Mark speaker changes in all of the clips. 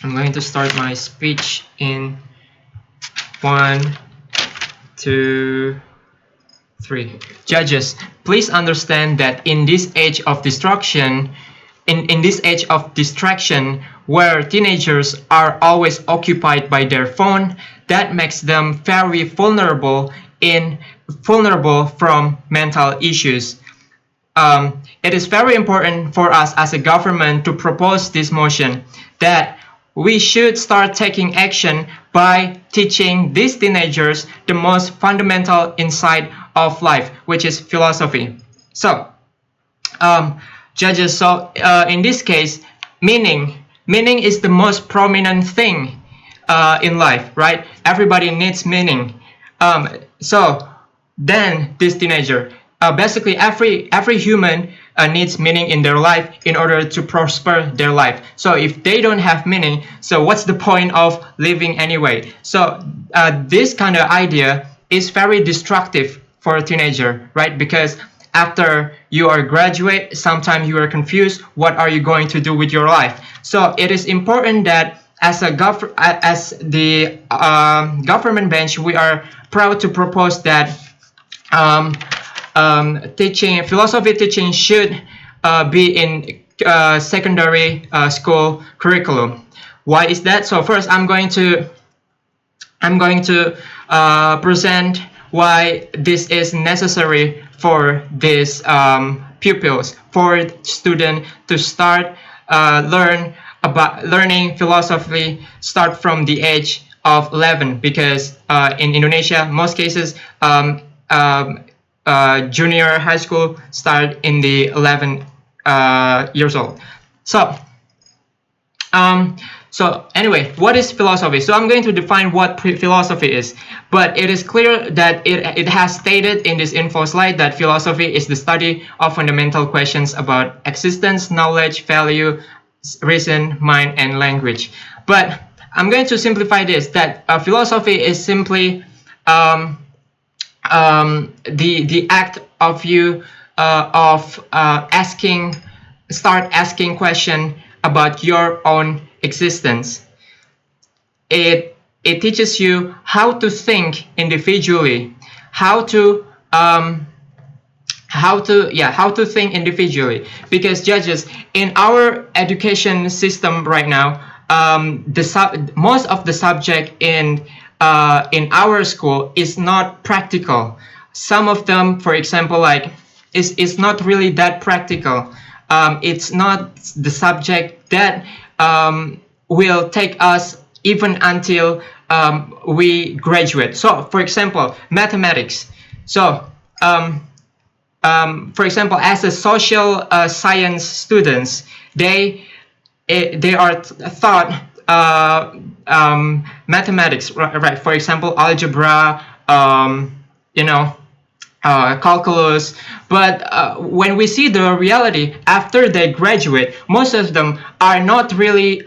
Speaker 1: I'm going to start my speech in 1, 2, 3. Judges, please understand that in this age of distraction, in this age of distraction, where teenagers are always occupied by their phone, that makes them very vulnerable from mental issues. It is very important for us as a government to propose this motion that we should start taking action by teaching these teenagers the most fundamental insight of life, which is philosophy. So, judges, in this case, meaning is the most prominent thing in life, right? Everybody needs meaning. So then this teenager, basically every human needs meaning in their life in order to prosper their life. So if they don't have meaning, so what's the point of living anyway? So this kind of idea is very destructive for a teenager, right? Because after you are graduate, sometimes you are confused. What are you going to do with your life? So it is important that as the government bench, we are proud to propose that philosophy teaching should be in secondary school curriculum. Why is that? So first, I'm going to present why this is necessary for these pupils, for students to start learning philosophy start from the age of 11, because in Indonesia, most cases, junior high school start in the 11 years old. So anyway, what is philosophy? So I'm going to define what philosophy is, but it is clear that it has stated in this info slide that philosophy is the study of fundamental questions about existence, knowledge, value, reason, mind, and language. But I'm going to simplify this, that philosophy is simply the act of you start asking question about your own existence. It teaches you how to think individually, how to think individually. Because judges, in our education system right now, most of the subject in our school is not practical. Some of them, for example, like is not really that practical. It's not the subject that will take us even until we graduate. So, for example, mathematics. So, for example, as a social science students, they are taught mathematics, right? For example, algebra, calculus. But when we see the reality after they graduate, most of them are not really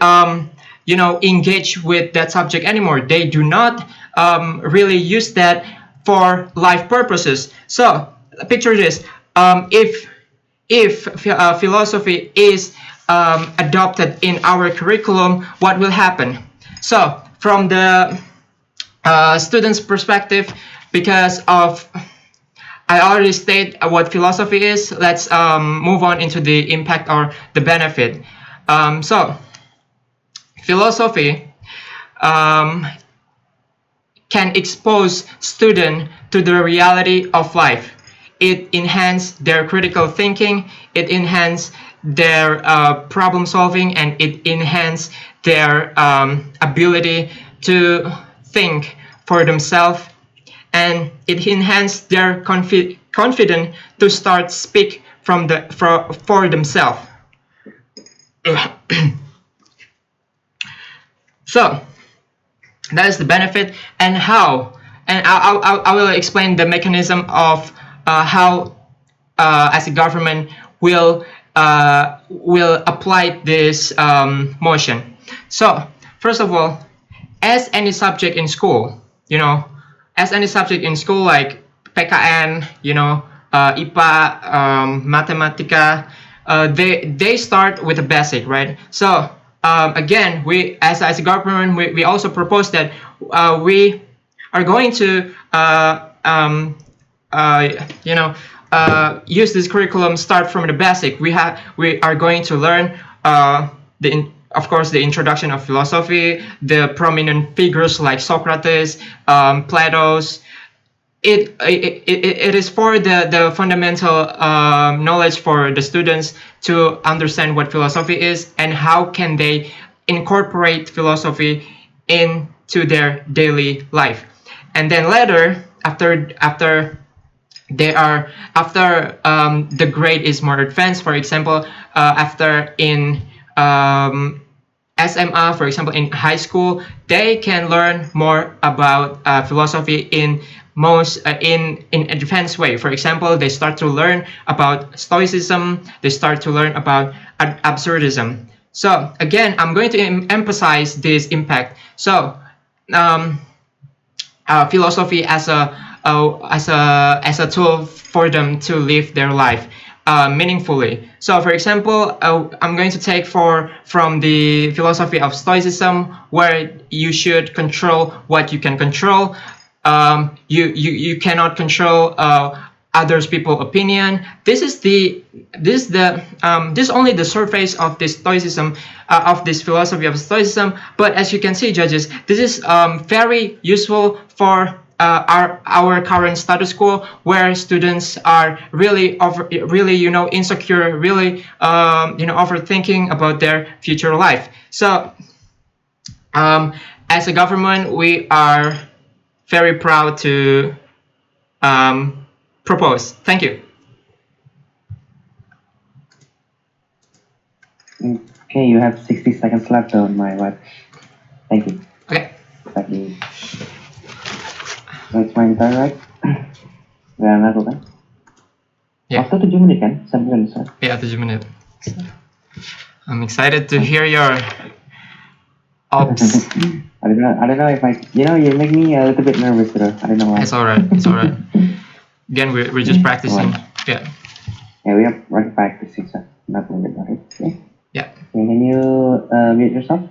Speaker 1: engaged with that subject anymore. They do not really use that for life purposes. So picture this: if philosophy is adopted in our curriculum, what will happen? So from the student's perspective, because of I already state what philosophy is, let's move on into the impact or the benefit. So philosophy can expose students to the reality of life. It enhances their critical thinking, it enhances their problem solving, and it enhances their ability to think for themselves, and it enhances their confidence to start speak for themselves. So that is the benefit, and how, and I will explain the mechanism of how as a government will apply this motion. So first of all, as any subject in school, like PKN, IPA, Matematika, they start with the basic, right? So again, we as a government, we also propose that we are going to you know use this curriculum start from the basic. We are going to learn of course the introduction of philosophy, the prominent figures like Socrates, Plato's. It is for the fundamental knowledge for the students to understand what philosophy is and how can they incorporate philosophy into their daily life. And then later, after the grade is more advanced, for example, after in SMA, for example, in high school, they can learn more about philosophy in advanced way. For example, they start to learn about Stoicism. They start to learn about absurdism. So again, I'm going to emphasize this impact. So um, philosophy as a tool for them to live their life meaningfully. So, for example, I'm going to take from the philosophy of Stoicism, where you should control what you can control. You cannot control others people's opinion. This is only the surface of this Stoicism, of this philosophy of Stoicism. But as you can see, judges, this is very useful for our current status quo, where students are really insecure, really overthinking about their future life. So as a government, we are very proud to propose. Thank you.
Speaker 2: Okay, you have 60 seconds left on my watch. Thank you.
Speaker 1: Okay.
Speaker 2: Thank you. So it's my turn, right? Udah aku kan?
Speaker 1: Yeah.
Speaker 2: Waktu 7 menit kan? 7 menit, sorry.
Speaker 1: Yeah, 7 menit. I'm excited to hear your ops.
Speaker 2: I don't know if you make me a little bit nervous, bro. I don't know why.
Speaker 1: It's alright. Again, we're just practicing. Yeah.
Speaker 2: Yeah, we are practicing, so not worried about it. Okay.
Speaker 1: Yeah.
Speaker 2: Okay, can you mute yourself?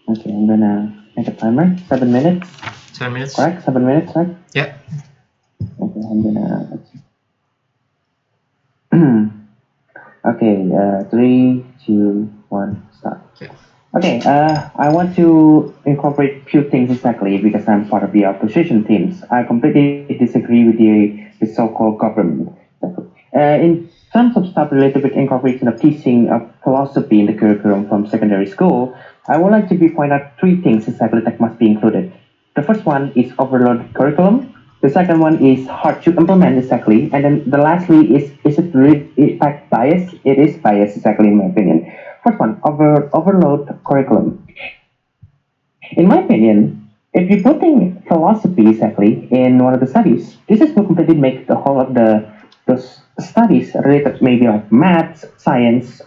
Speaker 2: Okay, I'm gonna make a timer. 7 minutes.
Speaker 1: 7 minutes.
Speaker 2: Correct? 7 minutes, right?
Speaker 1: Yeah.
Speaker 2: Okay, I'm gonna. Okay, 3, 2, 1, start.
Speaker 1: Yeah.
Speaker 2: Okay, I want to incorporate few things exactly because I'm part of the opposition teams. I completely disagree with the so-called government. In terms of stuff related with incorporation of teaching of philosophy in the curriculum from secondary school, I would like to point out 3 things exactly that must be included. The first one is overload curriculum. The second one is hard to implement exactly, and then the lastly is it really in fact bias? It is bias exactly in my opinion. First one, overload curriculum. In my opinion, if you're putting philosophy exactly in one of the studies, this is what completely make the whole of those studies related maybe like maths, science,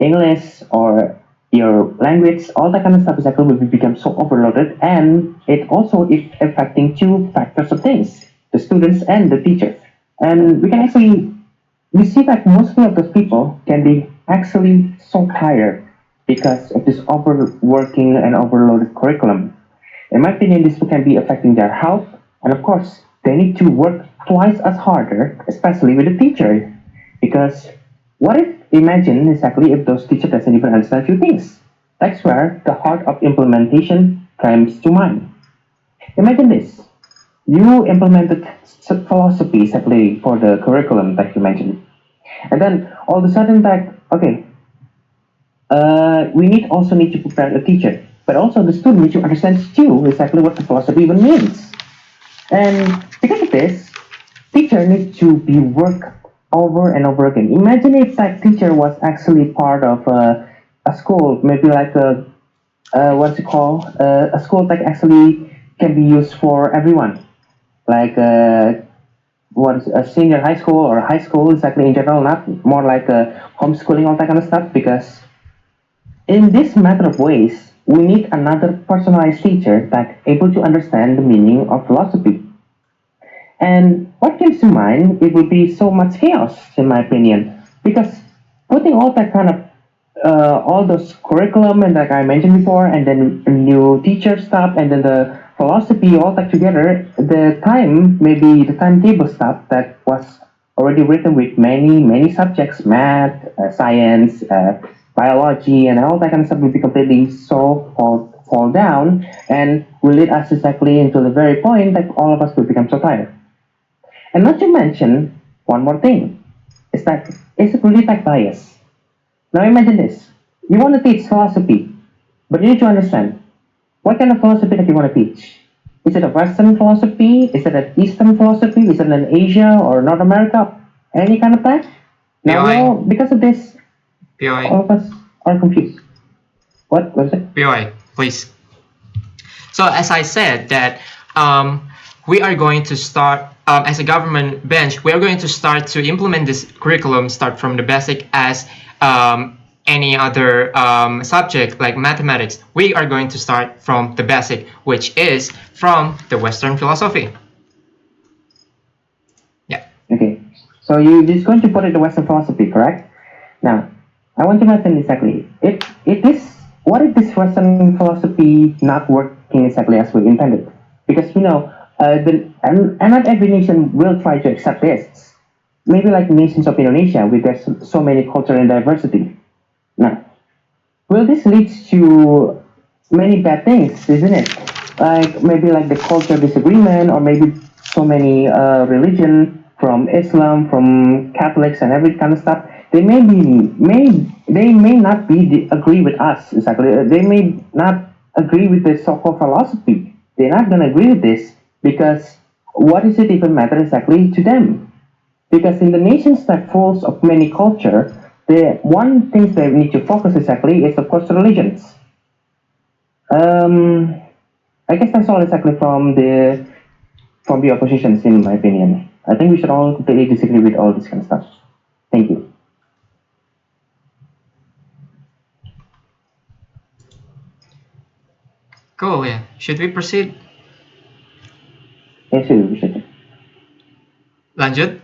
Speaker 2: English or your language, all that kind of stuff exactly will become so overloaded, and it also is affecting 2 factors of things: the students and the teachers. And we see that mostly of those people can be actually so tired because of this overworking and overloaded curriculum. In my opinion, this can be affecting their health, and of course, they need to work twice as harder, especially with the teacher. Because what if, imagine exactly if those teachers doesn't even understand a few things? That's where the heart of implementation comes to mind. Imagine this. You implemented philosophy exactly for the curriculum that you mentioned. And then all of a sudden that, okay, we also need to prepare a teacher, but also the student needs to understand too exactly what the philosophy even means. And because of this, teacher needs to be work over and over again. Imagine if that teacher was actually part of a school, maybe like what's it called? A school that actually can be used for everyone, like what is a senior high school or high school exactly in general, not more like homeschooling, all that kind of stuff. Because in this matter of ways, we need another personalized teacher that able to understand the meaning of philosophy. And what comes to mind, it will be so much chaos, in my opinion, because putting all that kind of all those curriculum and like I mentioned before, and then new teacher stuff, and then the philosophy all that together, the time, maybe the timetable stuff that was already written with many subjects, math, science, biology, and all that kind of stuff will be completely fall down, and will lead us exactly into the very point that all of us will become so tired. And not to mention one more thing, is that it's really like bias. Now imagine this. You want to teach philosophy, but you need to understand what kind of philosophy that you want to teach. Is it a Western philosophy? Is it an Eastern philosophy? Is it an Asia or North America? Any kind of that? Now we all,
Speaker 1: POI,
Speaker 2: because of this,
Speaker 1: POI,
Speaker 2: all of us are confused. What was it?
Speaker 1: POI, please. So as I said that we are going to start as a government bench, we are going to start to implement this curriculum, start from the basic as any other subject like mathematics. We are going to start from the basic, which is from the Western philosophy. Yeah.
Speaker 2: Okay. So you just going to put it in Western philosophy, correct? Now, I want to mention exactly if this what if this Western philosophy not working exactly as we intended? Because and not every nation will try to accept this. Maybe like nations of Indonesia, with there's so many culture and diversity. Now, will this lead to many bad things, isn't it? Like maybe like the culture disagreement, or maybe so many religion from Islam, from Catholics, and every kind of stuff. They may not agree with us exactly. They may not agree with the so-called philosophy. They're not gonna agree with this because what does it even matter exactly to them? Because in the nations that falls of many culture, the one thing they need to focus exactly is of course religions. Um, I guess that's all exactly from the oppositions, in my opinion. I think we should all completely disagree with all this kind of stuff. Thank you.
Speaker 1: Cool. Yeah. Should we proceed?
Speaker 2: Yeah, sure, we should.
Speaker 1: Lanjut.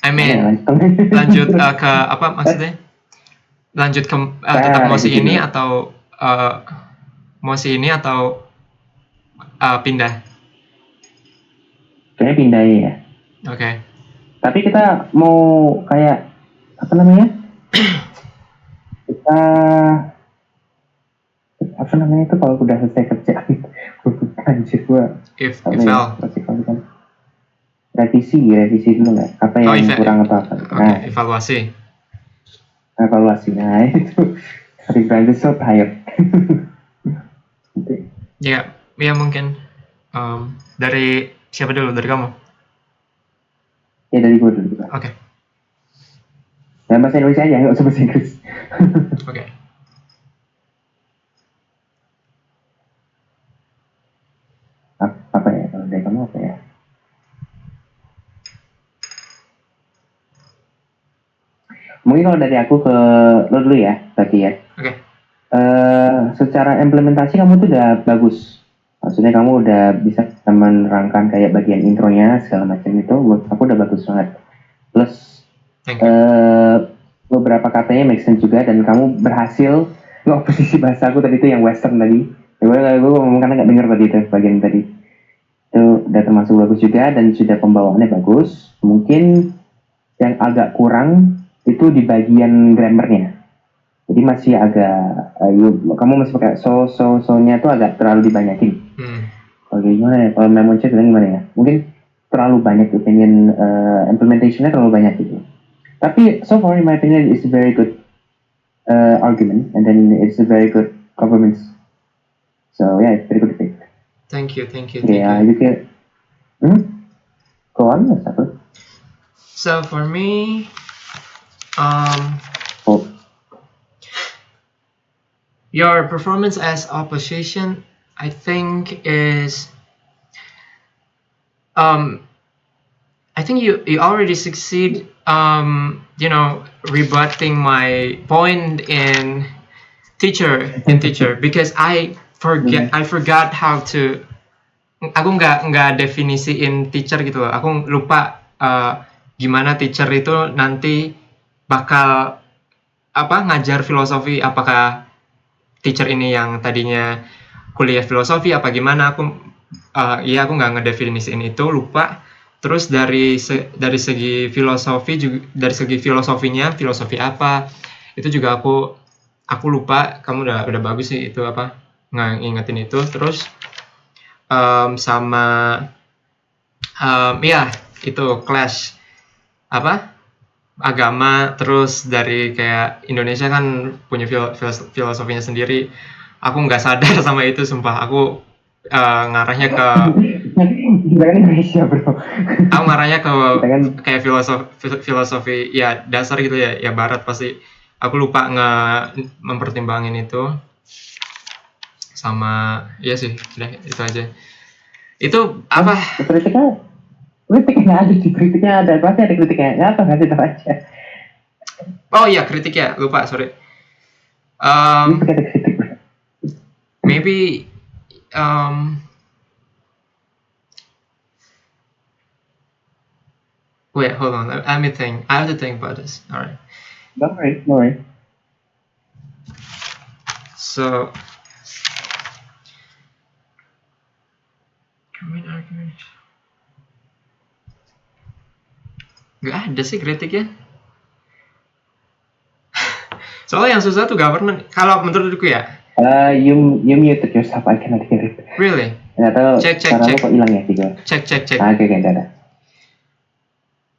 Speaker 1: I
Speaker 2: Mana ya,
Speaker 1: mean, lanjut
Speaker 2: lanjut.
Speaker 1: ke apa maksudnya? Lanjut ke tetap mau si
Speaker 2: Revisi
Speaker 1: ini
Speaker 2: dulu.
Speaker 1: atau mau si ini atau pindah?
Speaker 2: Kayaknya pindah ya.
Speaker 1: Oke.
Speaker 2: Tapi kita mau kayak apa namanya? Kita apa namanya itu kalau udah selesai kerjaan? Anjir gua
Speaker 1: If
Speaker 2: apa
Speaker 1: if
Speaker 2: ya?
Speaker 1: L.
Speaker 2: Masih kan revisi dulu nggak? Apa
Speaker 1: Oh,
Speaker 2: yang kurang apa?
Speaker 1: Oke,
Speaker 2: Nah,
Speaker 1: evaluasi.
Speaker 2: evaluasi. Nah itu. Hari Friday so tired.
Speaker 1: Ya, ya mungkin dari siapa dulu? Dari kamu?
Speaker 2: Ya dari gue dulu.
Speaker 1: Oke.
Speaker 2: Ya bahasa Indonesia aja, nggak usah bahasa Inggris.
Speaker 1: Oke.
Speaker 2: Apa ya? Kalau dari kamu apa ya? Mungkin kalau dari aku ke lo dulu ya, tadi ya.
Speaker 1: Oke.
Speaker 2: Secara implementasi kamu tuh udah bagus. Maksudnya kamu udah bisa menerangkan kayak bagian intronya segala macam itu, menurut aku udah bagus banget. Plus
Speaker 1: Thank you.
Speaker 2: beberapa katanya make sense juga, dan kamu berhasil ngoposisi bahasa aku tadi itu yang western tadi. Gue ngomong karena nggak dengar tadi itu bagian tadi. Itu udah termasuk bagus juga, dan sudah pembawaannya bagus. Mungkin yang agak kurang itu di bagian grammarnya. Jadi masih agak kamu masih pakai so-nya tuh agak terlalu dibanyakin. Kalau gimana ya? Kalau memang cek gimana ya? Mungkin terlalu banyak opinion implementationnya terlalu banyak gitu. Tapi so far in my opinion it's a very good argument, and then it's a very good government. So yeah, it's very good fit.
Speaker 1: Thank you.
Speaker 2: Yeah, you can. Go on, satu.
Speaker 1: So for me, your performance as opposition, I think is, I think you already succeed, rebutting my point in teacher because I forgot how to, aku nggak definisiin teacher gitu loh. Aku lupa gimana teacher itu nanti bakal ngajar filosofi, apakah teacher ini yang tadinya kuliah filosofi apa gimana, aku nggak ngedefinisiin itu, lupa. Terus dari segi filosofi juga, dari segi filosofinya, filosofi apa itu juga aku lupa. Kamu udah bagus sih itu ngingetin itu. Terus sama ya itu clash agama. Terus dari kayak Indonesia kan punya filosofinya sendiri. Aku nggak sadar sama itu, sumpah. Aku ngarahnya ke
Speaker 2: Kita kan Indonesia bro.
Speaker 1: aku ngarahnya ke
Speaker 2: Kita kan
Speaker 1: kayak filosofi ya dasar gitu ya barat pasti. Aku lupa mempertimbangin itu. Sama iya sih, udah itu aja. Itu apa?
Speaker 2: kritiknya ada, di kritiknya ada, pasti ada kritiknya. Apa nggak sih aja.
Speaker 1: Oh iya, kritik ya, lupa, sorry.
Speaker 2: Kritik bro.
Speaker 1: Maybe wait, hold on. Let me think. I have to think about this. All right.
Speaker 2: Don't worry.
Speaker 1: So, argument. Gak ada sih kritiknya. Soalnya yang susah tuh government. Kalau menurutku ya.
Speaker 2: You muted yourself. I cannot hear it.
Speaker 1: Really?
Speaker 2: Nggak tahu.
Speaker 1: Cek.
Speaker 2: Kok hilang ya sih gue.
Speaker 1: Cek.
Speaker 2: Oke, ada.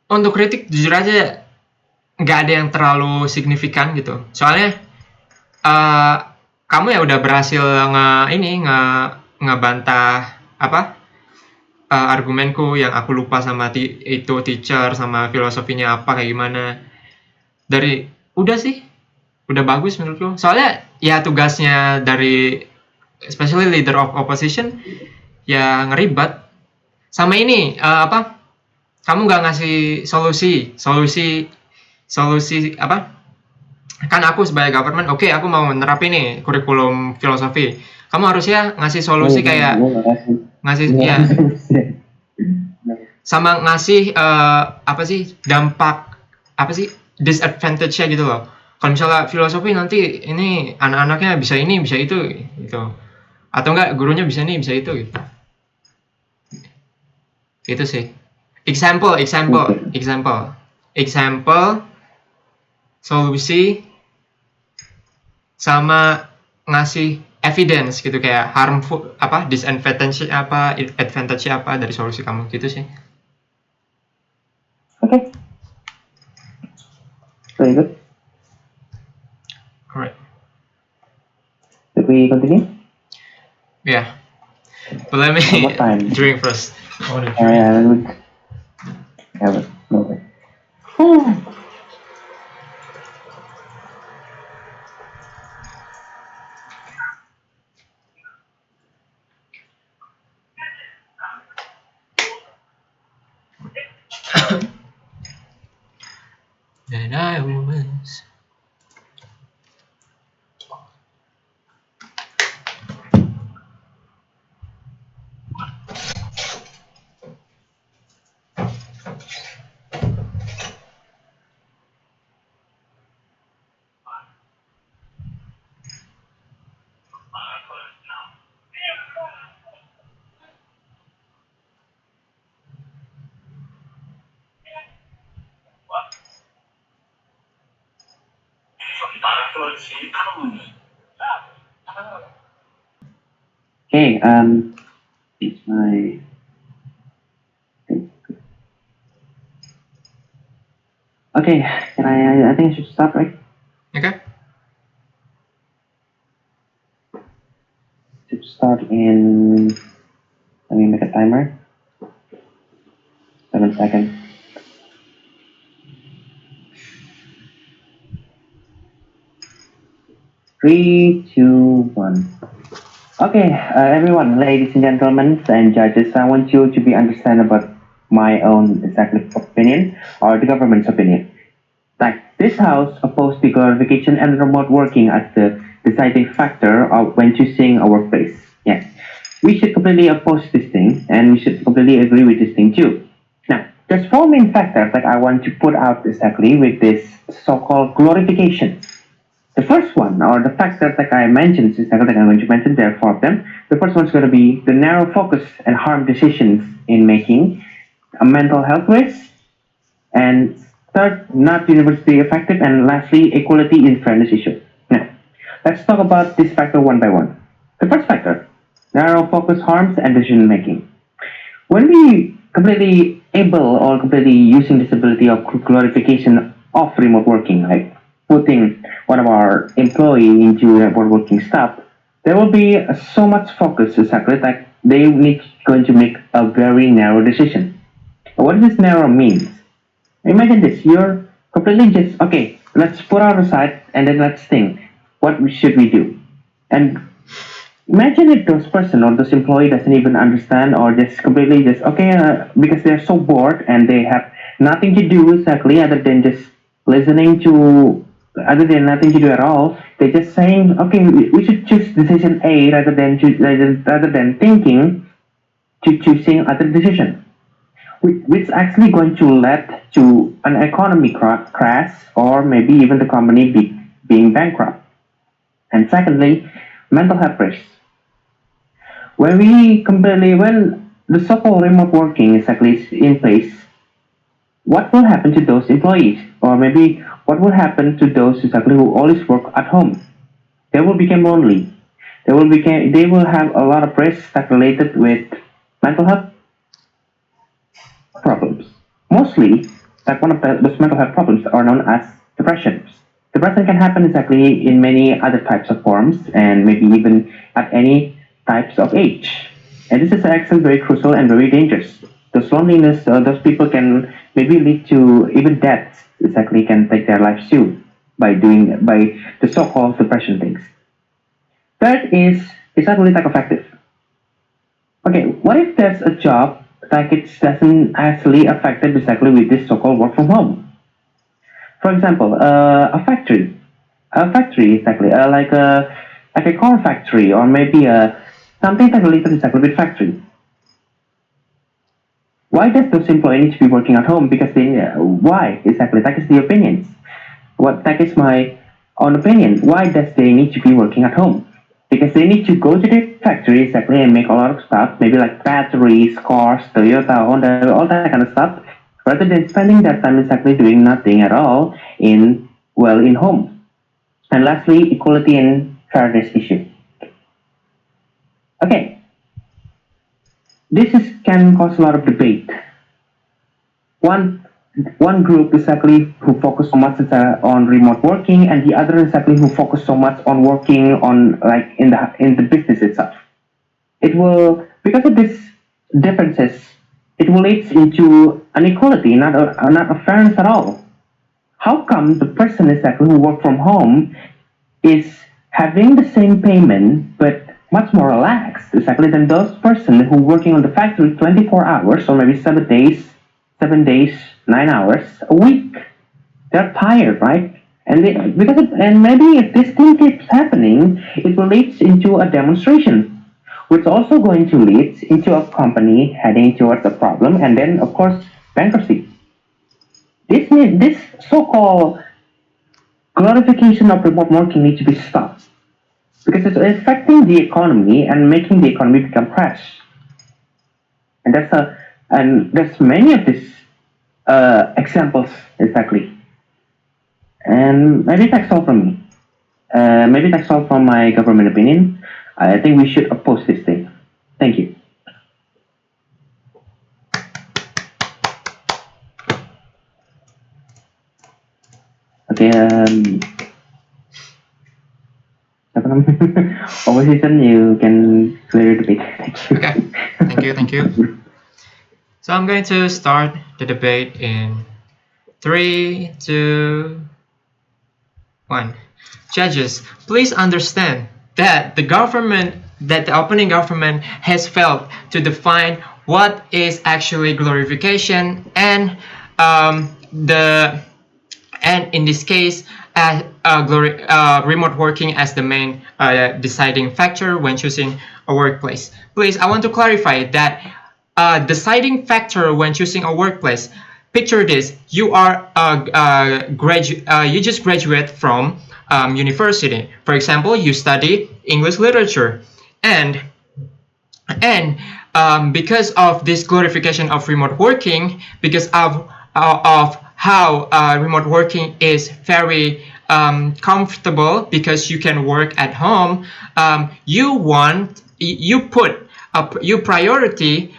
Speaker 1: Untuk kritik jujur aja nggak ada yang terlalu signifikan gitu. Soalnya kamu ya udah berhasil ngebantah argumenku yang aku lupa sama itu teacher sama filosofinya apa kayak gimana. Udah sih, udah bagus menurutku. Soalnya ya tugasnya dari especially leader of opposition ya ngeribat. Sama ini kamu nggak ngasih solusi kan aku sebagai government, oke, aku mau menerapin nih kurikulum filosofi. Kamu harusnya ngasih solusi kayak ngasih ya sama ngasih dampak disadvantage-nya gitu loh. Kalau misalnya filosofi nanti ini anak-anaknya bisa ini bisa itu gitu, atau enggak gurunya bisa ini bisa itu gitu. Itu sih example solusi sama ngasih evidence gitu, kayak harmful disadvantage advantage dari solusi kamu gitu sih.
Speaker 2: Okay. Very good.
Speaker 1: Alright.
Speaker 2: Should we continue?
Speaker 1: Yeah. But let me drink first.
Speaker 2: No.
Speaker 1: And I was
Speaker 2: Okay, it's my okay, I think I should start, right?
Speaker 1: okay.
Speaker 2: Should start in, let me make a timer. 7 seconds. 3, 2, 1. Okay, everyone, ladies and gentlemen and judges, I want you to be understand about my own executive opinion or the government's opinion. Like, this house opposed the glorification and remote working as the deciding factor of when choosing our workplace. Yes, we should completely oppose this thing, and we should completely agree with this thing too. Now, There's four main factors that I want to put out exactly with this so-called glorification. The first one, or the factor that I mentioned, exactly that I'm going to mention, there are four of them. The first one is going to be the narrow focus and harm decisions in making, a mental health risk, and third, not universally effective, and lastly, equality in fairness issue. Now, let's talk about this factor one by one. The first factor, narrow focus harms and decision making. When we completely able or completely using this ability of glorification of remote working, like putting one of our employee into remote working stuff, there will be so much focus exactly like they need going to make a very narrow decision. What does this narrow mean? Imagine this, you're completely just okay, let's put out aside and then let's think what should we do. And imagine if those person or those employee doesn't even understand or just completely just okay because they're so bored and they have nothing to do exactly other than just listening to other than nothing to do at all. They're just saying okay we should choose decision A rather than thinking to choosing other decision, which actually going to lead to an economy crash or maybe even the company being bankrupt. And secondly, mental health risks. When the so-called remote working exactly is in place, what will happen to those employees? Or maybe what will happen to those exactly who always work at home? They will become lonely. They will have a lot of risks that related with mental health problems. Mostly, like one of those mental health problems are known as depressions. Depression can happen exactly in many other types of forms and maybe even at any types of age. And this is actually very crucial and very dangerous. Those loneliness, those people can maybe lead to even death. Exactly, can take their lives too by the so-called depression things. Third is not really that effective. Okay, what if there's a job that it doesn't actually affected exactly with this so-called work from home? For example, a factory exactly, like a car factory or maybe something that related exactly with factory. Why does those employees need to be working at home? Because they why exactly? That is the opinions. What that is my own opinion. Why does they need to be working at home? Because they need to go to the factory exactly and make a lot of stuff, maybe like batteries, cars, Toyota, Honda, all that kind of stuff, rather than spending that time exactly doing nothing at all in home. And lastly, equality and fairness issue. Okay, can cause a lot of debate. One one group exactly who focus so much on remote working, and the other exactly who focus so much on working on like in the business itself. It will because of these differences, it will lead into inequality, not a fairness at all. How come the person exactly who work from home is having the same payment but much more relaxed exactly than those person who working on the factory 24 hours or maybe 7 days, 9 hours a week. They're tired, right? And maybe if this thing keeps happening, it will lead into a demonstration, which also going to lead into a company heading towards a problem, and then of course bankruptcy. This so-called glorification of remote working needs to be stopped because it's affecting the economy and making the economy become crash. And there's many of these examples exactly. And maybe that's all from me. Maybe that's all from my government opinion. I think we should oppose this thing. Thank you. Okay, apa namanya? Opposition, you can clear the debate. Thank you.
Speaker 1: Okay, thank you. So I'm going to start the debate in 3, 2, 1. Judges, please understand that the opening government has failed to define what is actually glorification the and in this case remote working as the main deciding factor when choosing a workplace. Please, I want to clarify that deciding factor when choosing a workplace. Picture this: you are you just graduate from university. For example, you study English literature, and because of this glorification of remote working, because of how remote working is very comfortable, because you can work at home, you priority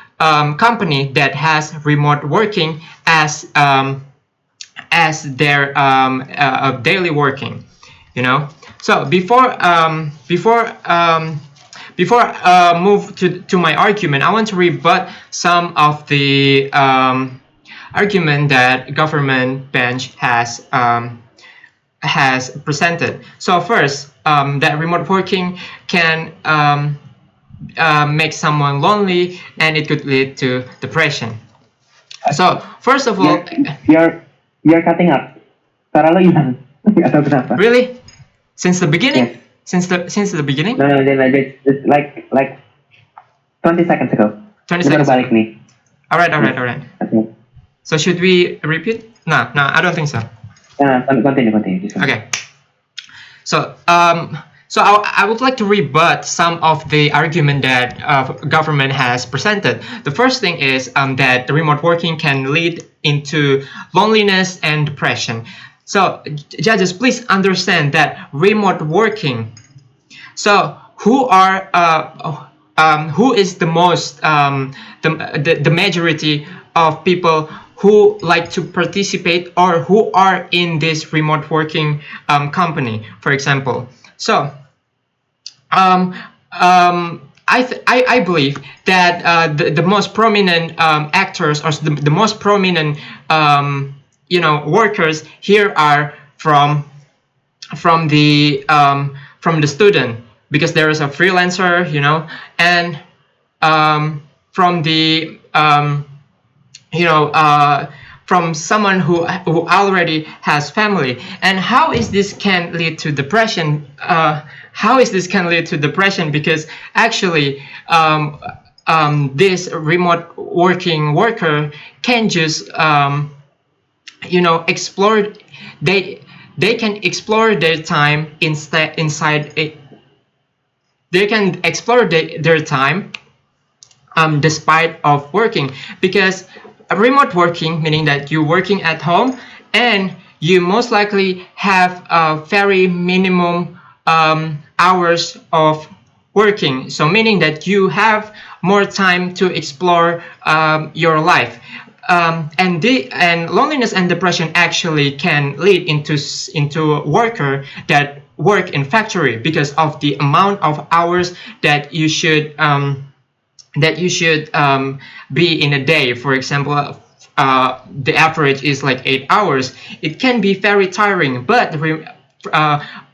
Speaker 1: company that has remote working as their daily working, you know. So before move to my argument, I want to rebut some of the argument that government bench has presented. So first, that remote working can make someone lonely, and it could lead to depression. So first of all,
Speaker 2: you're you're cutting up. Suara lo hilang. Nggak tahu kenapa.
Speaker 1: really, since the beginning,
Speaker 2: Yes.
Speaker 1: since the beginning,
Speaker 2: No, it's like 20 seconds ago.
Speaker 1: 20
Speaker 2: Ini baru
Speaker 1: seconds.
Speaker 2: balik nih.
Speaker 1: All right.
Speaker 2: Okay.
Speaker 1: So should we repeat? No, I don't think so.
Speaker 2: Continue.
Speaker 1: Okay. So I would like to rebut some of the argument that government has presented. The first thing is that the remote working can lead into loneliness and depression. So judges, please understand that remote working. So who is the most the majority of people who like to participate or who are in this remote working company, for example? So I believe that the most prominent actors, or the most prominent workers here are from the student, because there is a freelancer, and from the from someone who already has family. And how is this can lead to depression? How is this can lead to depression? Because actually, this remote working worker can just explore. They can explore their time inside a. They can explore their time despite of working, because remote working, meaning that you're working at home and you most likely have a very minimum hours of working, so meaning that you have more time to explore your life, and loneliness and depression actually can lead into a worker that work in factory, because of the amount of hours that you should be in a day. For example, the average is like 8 hours. It can be very tiring, but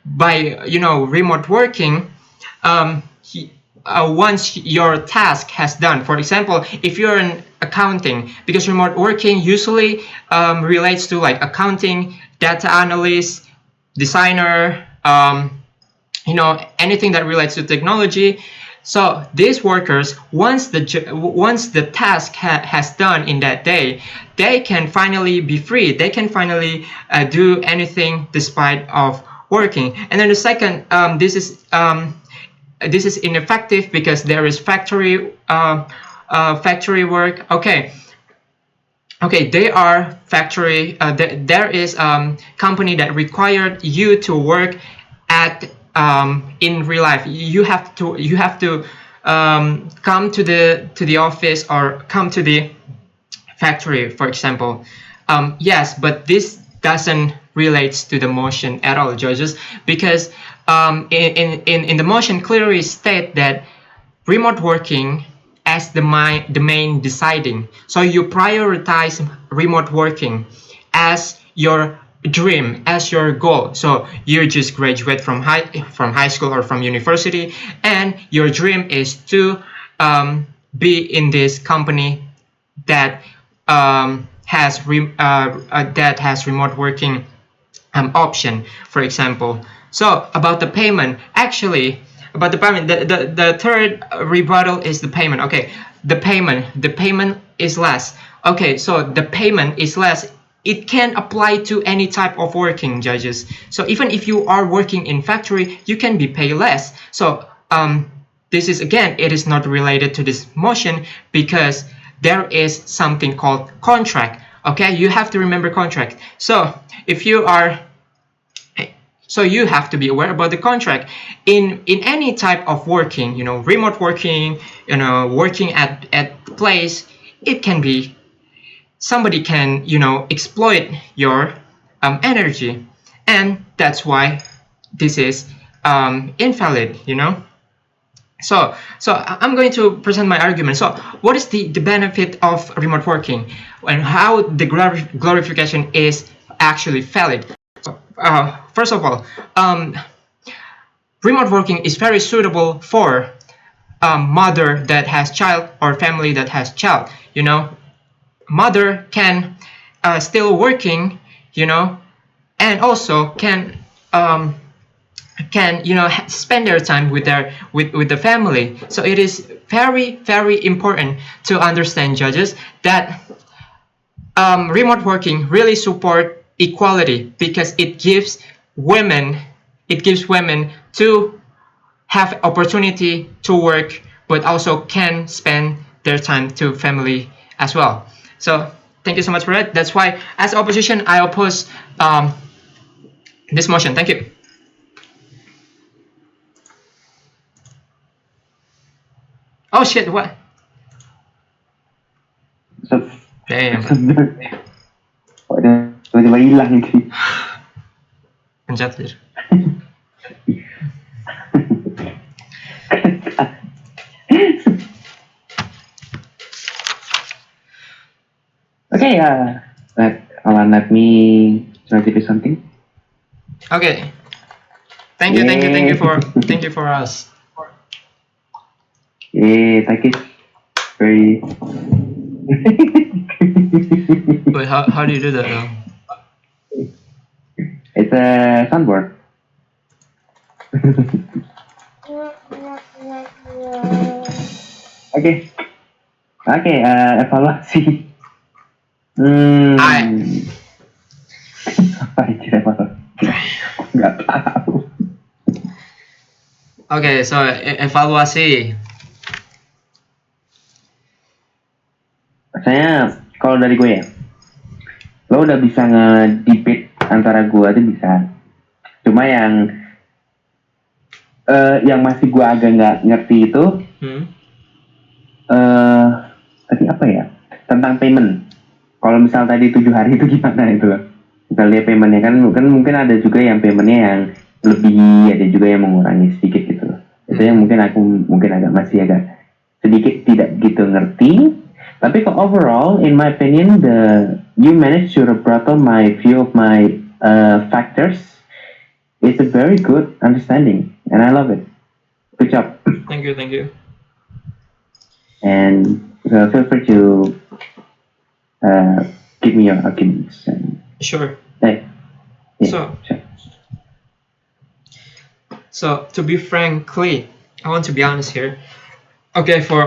Speaker 1: by remote working, once your task has done, for example, if you're in accounting, because remote working usually relates to like accounting, data analyst, designer, anything that relates to technology. So these workers, once the task has done in that day, they can finally be free. They can finally do anything despite of working. And then the second, this is ineffective because there is factory work. Okay, they are factory. There is company that required you to work at in real life. You have to come to the office or come to the factory, for example. Yes, but this doesn't relate to the motion at all, judges, because in the motion clearly state that remote working as the main deciding. So you prioritize remote working as your dream, as your goal. So you just graduate from high school or from university, and your dream is to be in this company that has remote working option, for example. So about the payment, actually, about the payment. The third rebuttal is the payment. Okay, the payment is less. Okay, so the payment is less. It can apply to any type of working, judges. So even if you are working in factory, you can be paid less. So this is, again, it is not related to this motion because there is something called contract. Okay, you have to remember contract. So if you are, so you have to be aware about the contract in any type of working, remote working, working at place. It can be somebody can exploit your energy, and that's why this is invalid. So I'm going to present my argument. So what is the benefit of remote working and how the glorification is actually valid? First of all, remote working is very suitable for mother that has child or family that has child. Mother can still working, and also can spend their time with the family. So it is very, very important to understand, judges, that remote working really support equality because it gives women to have opportunity to work, but also can spend their time to family as well. So thank you so much for that. That's why, as opposition, I oppose this motion. Thank you. Oh shit! What?
Speaker 2: So,
Speaker 1: Damn.
Speaker 2: kok dia tiba-tiba hilang gitu.
Speaker 1: Pencet aja.
Speaker 2: Okay, let me try to do something.
Speaker 1: Okay. Thank you for us.
Speaker 2: Yeah, thank you. Very.
Speaker 1: Wait, how do you do that though?
Speaker 2: It's a soundboard. Oke, evaluasi. Apa itu evaluasi? Nggak tahu.
Speaker 1: Okay, so evaluasi.
Speaker 2: Rasanya kalau dari gue ya, lo udah bisa nge-debate antara gue tuh bisa. Cuma yang masih gue agak nggak ngerti itu, tadi apa ya? Tentang payment. Kalau misal tadi 7 hari itu gimana itu loh? Misalnya paymentnya kan mungkin ada juga yang paymentnya yang lebih, ada juga yang mengurangi sedikit gitu loh. Itu yang mungkin aku masih agak sedikit tidak gitu ngerti. Tapi kalau overall, in my opinion, you managed to rebuttal my view of my factors. It's a very good understanding, and I love it. Good job.
Speaker 1: Thank you.
Speaker 2: And feel free to give me your arguments.
Speaker 1: Sure.
Speaker 2: Yeah,
Speaker 1: So,
Speaker 2: sure.
Speaker 1: So to be frankly, I want to be honest here. Okay, for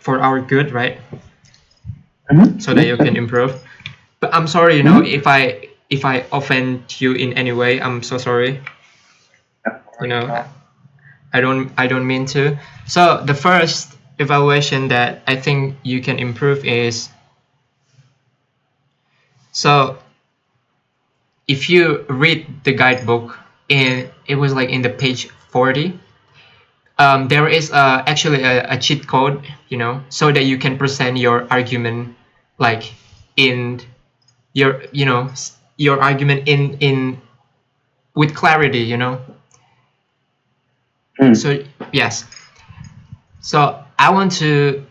Speaker 1: our good, right? So that you can improve. But I'm sorry, if I offend you in any way, I'm so sorry. I don't mean to. So the first evaluation that I think you can improve is, so if you read the guidebook, it was like in the page 40. There is actually a cheat code, so that you can present your argument like in your argument in with clarity. So yes, so I want to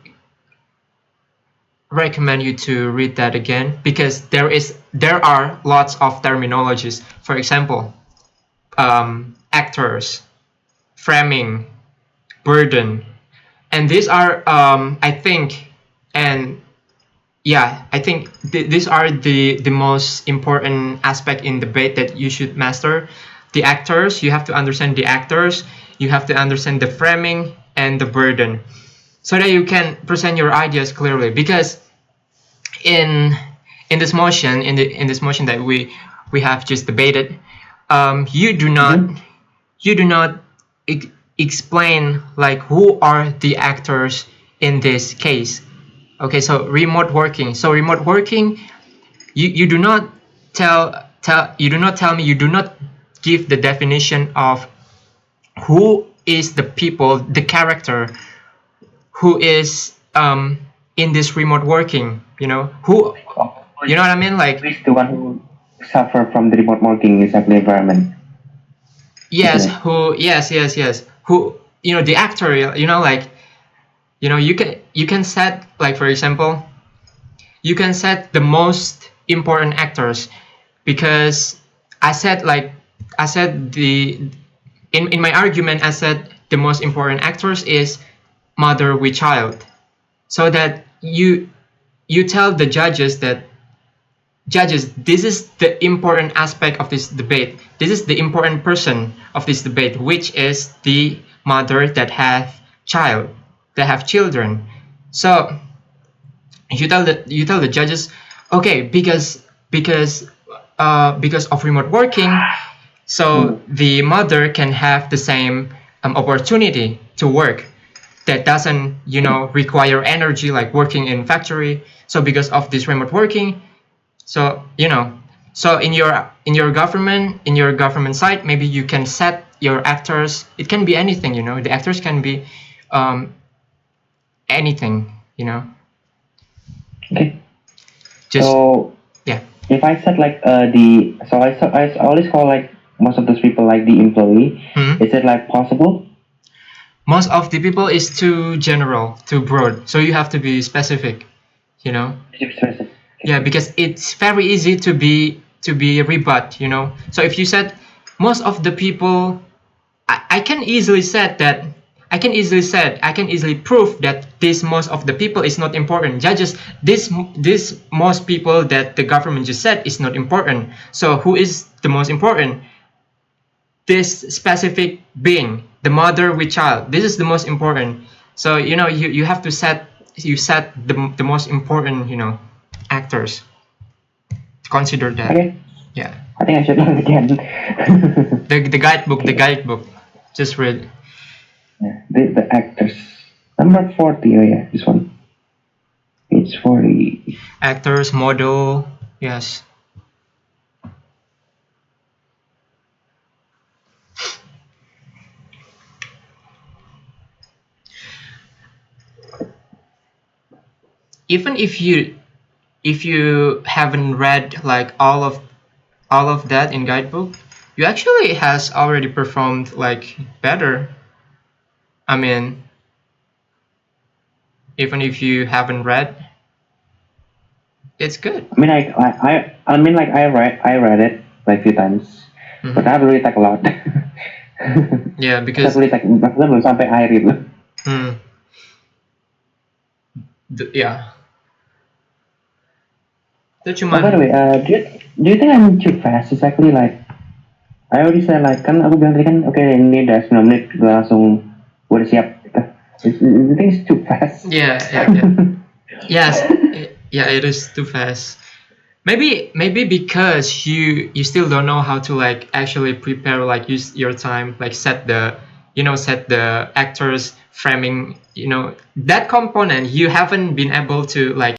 Speaker 1: recommend you to read that again because there are lots of terminologies. For example, actors, framing, burden, and these are I think these are the most important aspect in debate that you should master. The actors, you have to understand the actors. you have to understand the framing and the burden, so that you can present your ideas clearly. Because in in this motion that we have just debated, you do not
Speaker 2: Mm-hmm.
Speaker 1: you do not explain like who are the actors in this case. Okay, so remote working. So remote working, you do not you do not tell me, you do not give the definition of who is the people, the character who is in this remote working. Who,
Speaker 2: Oh,
Speaker 1: you know what I mean?
Speaker 2: who
Speaker 1: Like,
Speaker 2: is the one who suffer from the remote working exactly environment, isn't
Speaker 1: yes,
Speaker 2: it?
Speaker 1: who, yes, who, the actor, like, you can set, like, for example, you can set the most important actors. Because I said, like, I said the in my argument, I said the most important actors is mother with child. So that you tell the judges that, judges, this is the important aspect of this debate, this is the important person of this debate, which is the mother that have child, that have children. So you tell the judges, okay, because of remote working, so
Speaker 2: Mm.
Speaker 1: the mother can have the same opportunity to work that doesn't require energy like working in factory. So because of this remote working, so so in your government side, maybe you can set your actors, it can be anything, the actors can be um, anything.
Speaker 2: Okay.
Speaker 1: Just,
Speaker 2: So
Speaker 1: yeah.
Speaker 2: if I said like I always call like most of those people like the employee.
Speaker 1: Hmm.
Speaker 2: Is it like possible?
Speaker 1: Most of the people is too general, too broad, so you have to be specific. you know
Speaker 2: Is it specific?
Speaker 1: yeah, because it's very easy to be rebut. So if you said most of the people, I can easily said that, I can easily prove that this most of the people is not important. Judges, this most people that the government just said is not important. So who is the most important? This specific being, the mother with child, this is the most important. So you have to set the most important, actors, to consider that.
Speaker 2: Okay.
Speaker 1: Yeah.
Speaker 2: I think I should learn again.
Speaker 1: The
Speaker 2: Okay.
Speaker 1: guidebook, just read.
Speaker 2: Yeah. The actors. Number 40. Oh yeah, this one. Page 40.
Speaker 1: Actors, model, yes. Even if you haven't read like all of that in guidebook, you actually has already performed like better. I mean, even if you haven't read, it's good.
Speaker 2: I mean, like I read it like few times, but
Speaker 1: Hmm.
Speaker 2: I haven't really take a lot.
Speaker 1: Yeah,
Speaker 2: Saya
Speaker 1: because
Speaker 2: beli tag maksudnya belum sampai akhir itu.
Speaker 1: mm, yeah, itu
Speaker 2: Oh, by the
Speaker 1: cuman.
Speaker 2: way, do you think I'm too fast? It's actually like I already said like kan aku bilang tadi kan oke ini udah 9 menit gue langsung udah siap. You think it's too fast?
Speaker 1: Yeah, yeah. Yes, yeah, it is too fast. Maybe because you still don't know how to like actually prepare, like use your time, like set the actors framing, that component you haven't been able to like